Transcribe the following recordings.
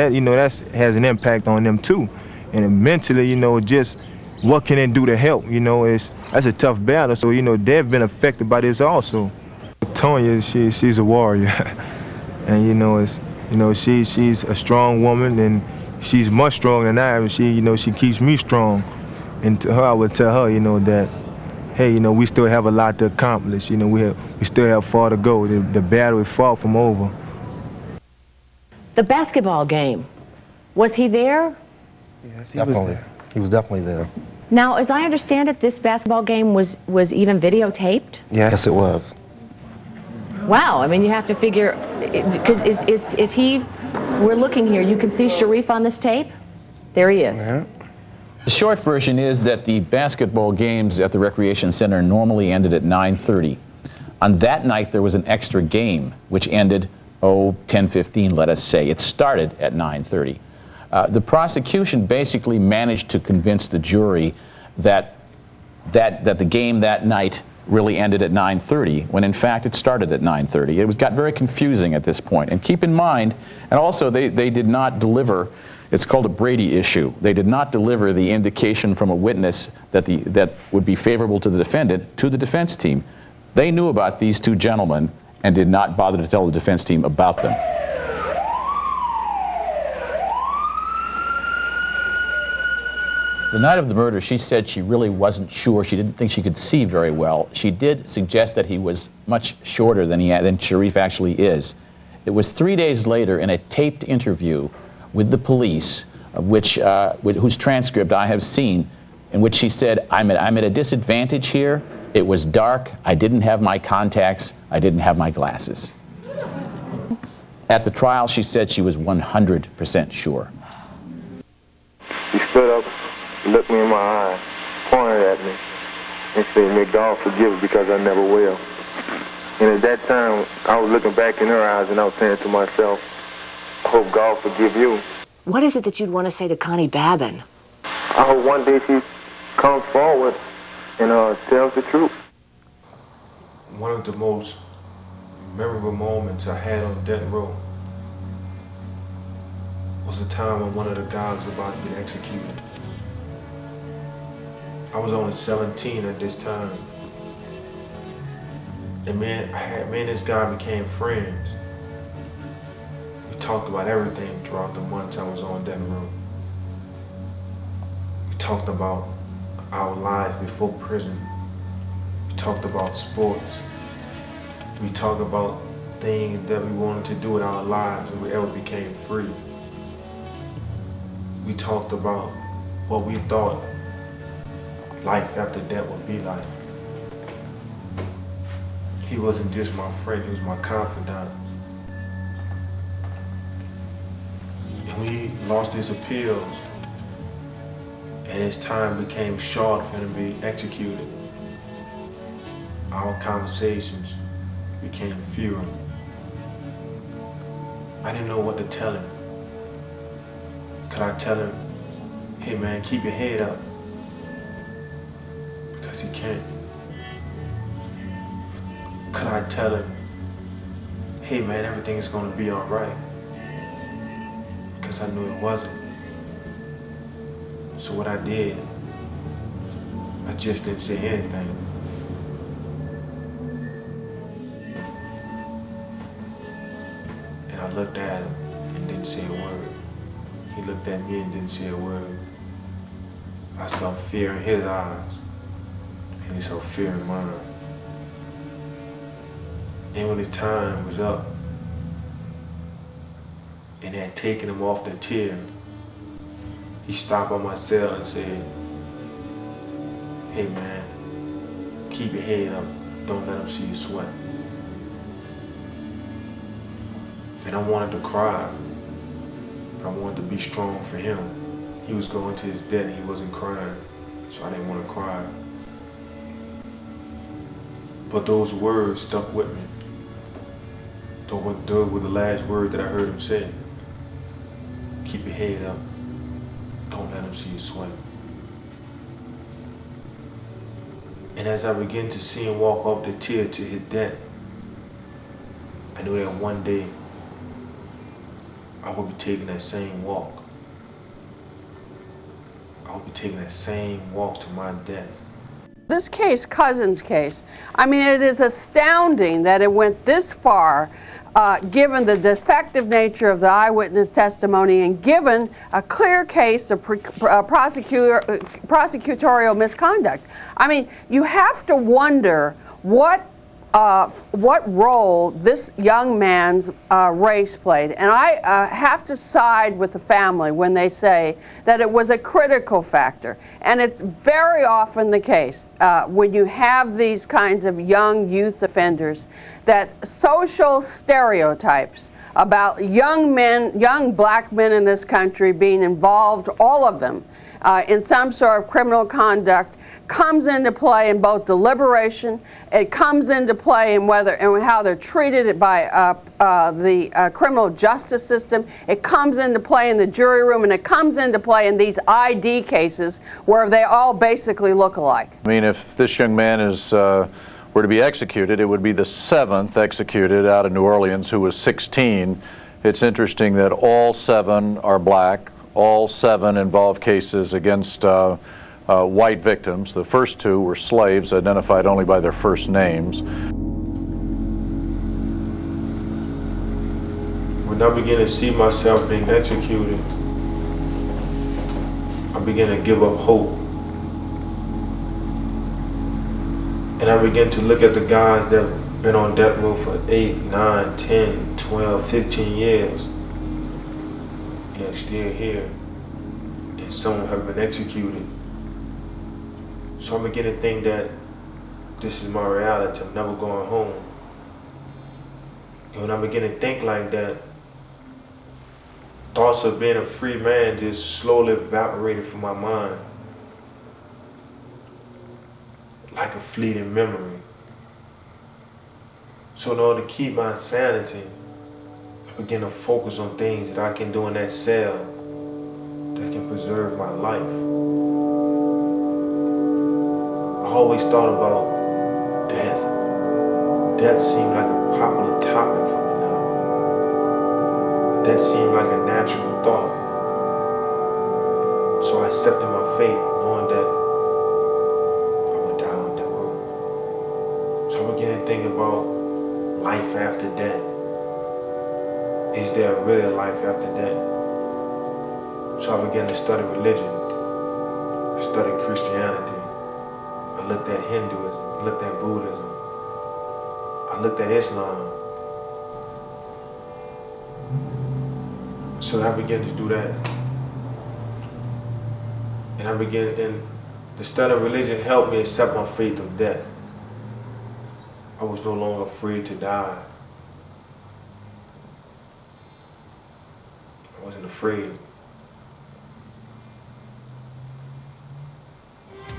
That, that has an impact on them too. And mentally, just what can they do to help? That's a tough battle. So, they've been affected by this also. Tonya, she's a warrior. And, she's a strong woman, and she's much stronger than I am. She keeps me strong. And to her, I would tell her, that, hey, we still have a lot to accomplish. We still have far to go. The battle is far from over. The basketball game, was he there? Yes, he was there. He was definitely there. Now, as I understand it, this basketball game was even videotaped? Yes, it was. Wow, I mean, you have to figure, is he, we're looking here, you can see Shareef on this tape? There he is. Yeah. The short version is that the basketball games at the Recreation Center normally ended at 9:30. On that night, there was an extra game, which ended, 10:15, let us say. It started at 9:30. The prosecution basically managed to convince the jury that the game that night really ended at 9:30, when in fact it started at 9:30. It got very confusing at this point. And keep in mind, and also they did not deliver, it's called a Brady issue. They did not deliver the indication from a witness that would be favorable to the defendant to the defense team. They knew about these two gentlemen and did not bother to tell the defense team about them. The night of the murder, she said she really wasn't sure. She didn't think she could see very well. She did suggest that he was much shorter than Shareef actually is. It was 3 days later in a taped interview with the police, whose transcript I have seen, in which she said, I'm at a disadvantage here. It was dark. I didn't have my contacts. I didn't have my glasses. At the trial, she said she was 100% sure. He stood up, looked me in my eye, pointed at me, and said, "May God forgive me because I never will." And at that time, I was looking back in her eyes and I was saying to myself, I hope God forgive you. What is it that you'd want to say to Connie Babin? I hope one day she comes forward and tells the truth. One of the most memorable moments I had on death row was the time when one of the guys was about to get executed. I was only 17 at this time. And me and this guy became friends. We talked about everything throughout the months I was on death row. We talked about our lives before prison. We talked about sports. We talked about things that we wanted to do in our lives if we ever became free. We talked about what we thought life after death would be like. He wasn't just my friend, he was my confidant. And we lost his appeals, and his time became short for him to be executed. Our conversations became fewer. I didn't know what to tell him. Could I tell him, hey man, keep your head up? Because he can't. Could I tell him, hey man, everything is gonna be all right? Because I knew it wasn't. So what I did, I just didn't say anything. And I looked at him and didn't say a word. He looked at me and didn't say a word. I saw fear in his eyes, and he saw fear in mine. And when his time was up, and they had taken him off the tier, he stopped by my cell and said, hey man, keep your head up, don't let him see you sweat. And I wanted to cry, but I wanted to be strong for him. He was going to his death and he wasn't crying, so I didn't want to cry. But those words stuck with me. Those were the last words that I heard him say. Keep your head up. Don't let him see you sweat. And as I began to see him walk up the tier to his death, I knew that one day I would be taking that same walk. I would be taking that same walk to my death. This case, Couzens case, I mean, it is astounding that it went this far, given the defective nature of the eyewitness testimony and given a clear case of prosecutorial misconduct. I mean, you have to wonder what role this young man's race played. And I have to side with the family when they say that it was a critical factor. And it's very often the case when you have these kinds of young youth offenders that social stereotypes about young men, young black men in this country being involved, all of them, in some sort of criminal conduct comes into play in both deliberation. It comes into play in whether and how they're treated by the criminal justice system. It comes into play in the jury room, and it comes into play in these ID cases where they all basically look alike. I mean, if this young man is were to be executed, it would be the 7th executed out of New Orleans who was 16. It's interesting that all 7 are black. All 7 involve cases against white victims. The first 2 were slaves identified only by their first names. When I began to see myself being executed, I began to give up hope. And I began to look at the guys that have been on death row for 8, 9, 10, 12, 15 years, and still here, and some have been executed. So I'm beginning to think that this is my reality. I'm never going home. And when I begin to think like that, thoughts of being a free man just slowly evaporated from my mind, like a fleeting memory. So in order to keep my sanity, I began to focus on things that I can do in that cell that can preserve my life. I always thought about death. Death seemed like a popular topic for me now. Death seemed like a natural thought. So I accepted my fate, knowing that I would die on that road. So I began to think about life after death. Is there really a life after death? So I began to study religion. I studied Christianity. I looked at Hinduism, I looked at Buddhism, I looked at Islam. So I began to do that. And the study of religion helped me accept my fate of death. I was no longer afraid to die. I wasn't afraid.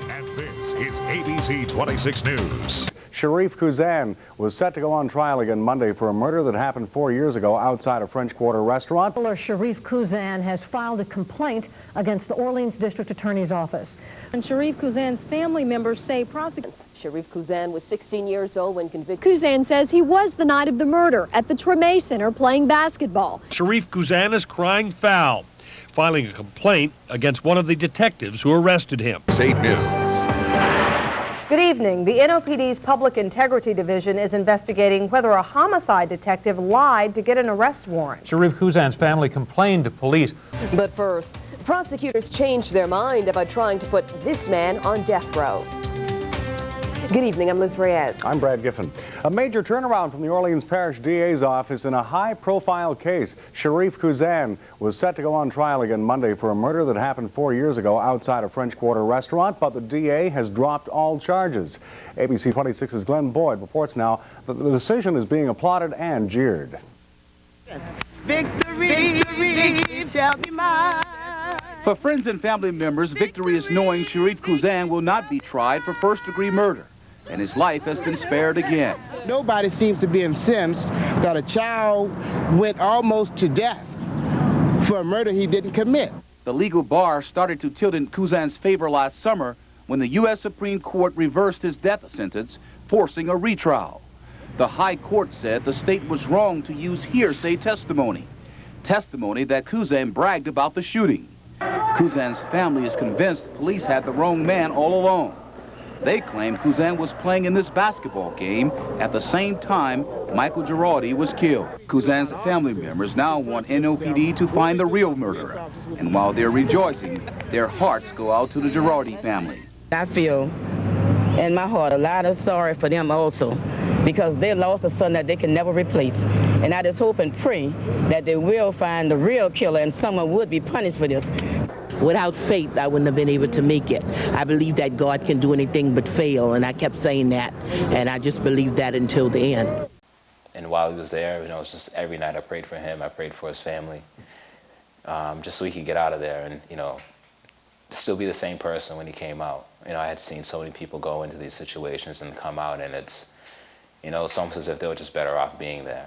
And this is ABC 26 News. Sharif Couzan was set to go on trial again Monday for a murder that happened 4 years ago outside a French Quarter restaurant. Sharif Couzan has filed a complaint against the Orleans District Attorney's Office. And Sharif Couzan's family members say prosecutors. Sharif Couzan was 16 years old when convicted. Couzan says he was the night of the murder at the Treme Center playing basketball. Sharif Couzan is crying foul, filing a complaint against one of the detectives who arrested him. State News. Good evening. The NOPD's Public Integrity Division is investigating whether a homicide detective lied to get an arrest warrant. Sharif Couzan's family complained to police. But first, prosecutors changed their mind about trying to put this man on death row. Good evening, I'm Liz Reyes. I'm Brad Giffen. A major turnaround from the Orleans Parish DA's office in a high-profile case. Sharif Couzan was set to go on trial again Monday for a murder that happened 4 years ago outside a French Quarter restaurant, but the DA has dropped all charges. ABC 26's Glenn Boyd reports now that the decision is being applauded and jeered. Victory, shall be mine. For friends and family members, victory is knowing Sharif Couzan will not be tried for first-degree murder, and his life has been spared again. Nobody seems to be incensed that a child went almost to death for a murder he didn't commit. The legal bar started to tilt in Couzan's favor last summer when the U.S. Supreme Court reversed his death sentence, forcing a retrial. The High Court said the state was wrong to use hearsay testimony. testimony that Khuzan bragged about the shooting. Khuzan's family is convinced police had the wrong man all along. They claim Khuzan was playing in this basketball game at the same time Michael Girardi was killed. Khuzan's family members now want NOPD to find the real murderer. And while they're rejoicing, their hearts go out to the Girardi family. I feel in my heart a lot of sorry for them also, because they lost a son that they can never replace. And I just hope and pray that they will find the real killer and someone would be punished for this. Without faith, I wouldn't have been able to make it. I believe that God can do anything but fail, and I kept saying that, and I just believed that until the end. And while he was there, it was just every night I prayed for him, I prayed for his family, just so he could get out of there and, still be the same person when he came out. I had seen so many people go into these situations and come out, and it's almost as if they were just better off being there.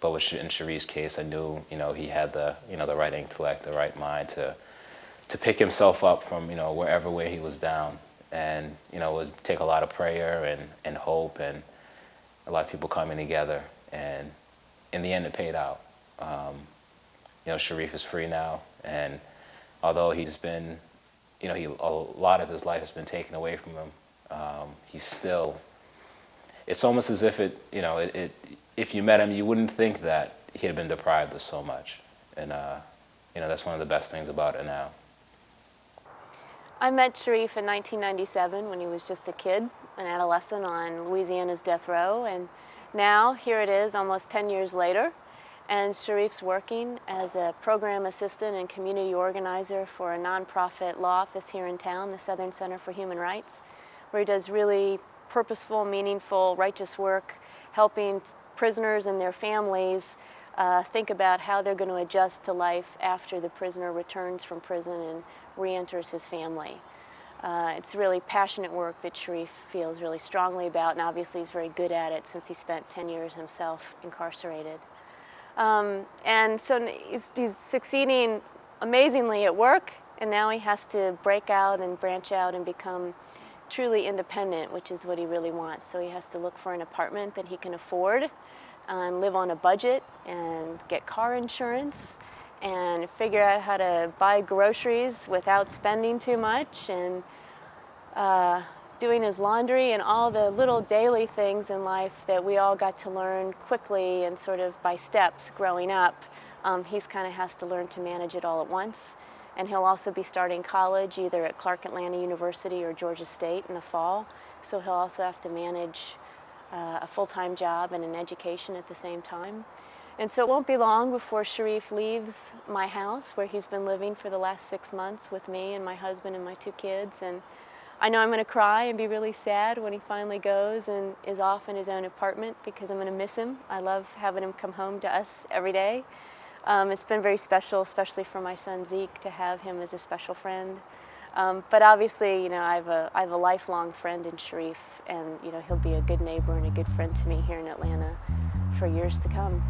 But in Sharif's case, I knew, he had the, the right intellect, the right mind to pick himself up from, where he was down. And, it would take a lot of prayer and hope and a lot of people coming together. And in the end, it paid out. Sharif is free now. And although he's been, a lot of his life has been taken away from him, he's still, it's almost as if if you met him, you wouldn't think that he had been deprived of so much. And, that's one of the best things about it now. I met Sharif in 1997 when he was just a kid, an adolescent on Louisiana's death row. And now, here it is, almost 10 years later, and Sharif's working as a program assistant and community organizer for a nonprofit law office here in town, the Southern Center for Human Rights, where he does really purposeful, meaningful, righteous work, helping prisoners and their families think about how they're going to adjust to life after the prisoner returns from prison and re-enters his family. It's really passionate work that Sharif feels really strongly about, and obviously he's very good at it since he spent 10 years himself incarcerated. And so he's succeeding amazingly at work, and now he has to break out and branch out and become truly independent, which is what he really wants. So he has to look for an apartment that he can afford and live on a budget and get car insurance and figure out how to buy groceries without spending too much, and doing his laundry and all the little daily things in life that we all got to learn quickly and sort of by steps growing up. He's kind of has to learn to manage it all at once. And he'll also be starting college either at Clark Atlanta University or Georgia State in the fall. So he'll also have to manage a full-time job and an education at the same time. And so it won't be long before Sharif leaves my house, where he's been living for the last 6 months with me and my husband and my 2 kids. And I know I'm going to cry and be really sad when he finally goes and is off in his own apartment, because I'm going to miss him. I love having him come home to us every day. It's been very special, especially for my son Zeke, to have him as a special friend. But obviously, I have a lifelong friend in Sharif, and he'll be a good neighbor and a good friend to me here in Atlanta for years to come.